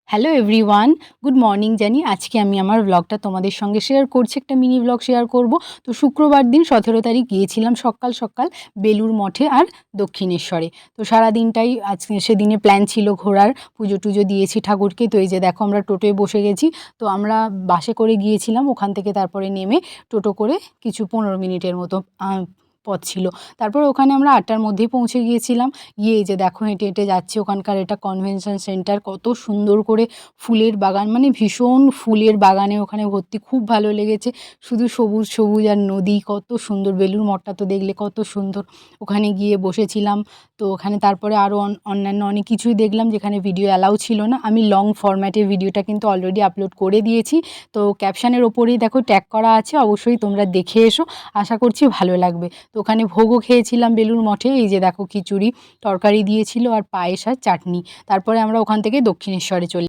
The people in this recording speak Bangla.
হ্যালো এভরিওয়ান, গুড মর্নিং জানি। আজকে আমি আমার ব্লগটা তোমাদের সঙ্গে শেয়ার করছি, একটা মিনি ব্লগ শেয়ার করব। তো শুক্রবার দিন 17 তারিখ গিয়েছিলাম সকাল সকাল বেলুর মঠে আর দক্ষিণেশ্বরে। তো সারা দিনটাই আজকে সেদিনে প্ল্যান ছিল ঘোরার, পুজো টুজো দিয়েছি ঠাকুরকে। তো এই যে দেখো আমরা টোটোয় বসে গেছি। তো আমরা বাসে করে গিয়েছিলাম, ওখান থেকে তারপরে নেমে টোটো করে কিছু 15 মিনিটের মতো পথ ছিল। তারপর ওখানে আমরা 8টার মধ্যেই পৌঁছে গিয়েছিলাম। গিয়ে এই যে দেখো হেঁটে হেঁটে যাচ্ছি, ওখানকার এটা কনভেনশন সেন্টার, কত সুন্দর করে ফুলের বাগান, মানে ভীষণ ফুলের বাগানে ওখানে ভর্তি, খুব ভালো লেগেছে। শুধু সবুজ সবুজ আর নদী, কত সুন্দর। বেলুর মঠটা তো দেখলে কত সুন্দর। ওখানে গিয়ে বসেছিলাম। তো ওখানে তারপরে আরও অন্যান্য অনেক কিছুই দেখলাম, যেখানে ভিডিও অ্যালাউ ছিল না। আমি লং ফরম্যাটের ভিডিওটা কিন্তু অলরেডি আপলোড করে দিয়েছি। তো ক্যাপশানের ওপরেই দেখো ট্যাগ করা আছে, অবশ্যই তোমরা দেখে এসো, আশা করছি ভালো লাগবে। তো ওখানে ভোগও খেয়েছিলাম বেলুর মঠে। এই যে দেখো খিচুড়ি তরকারি দিয়েছিল আর পায়েস আর চাটনি। তারপরে আমরা ওখান থেকে দক্ষিণেশ্বরে চলে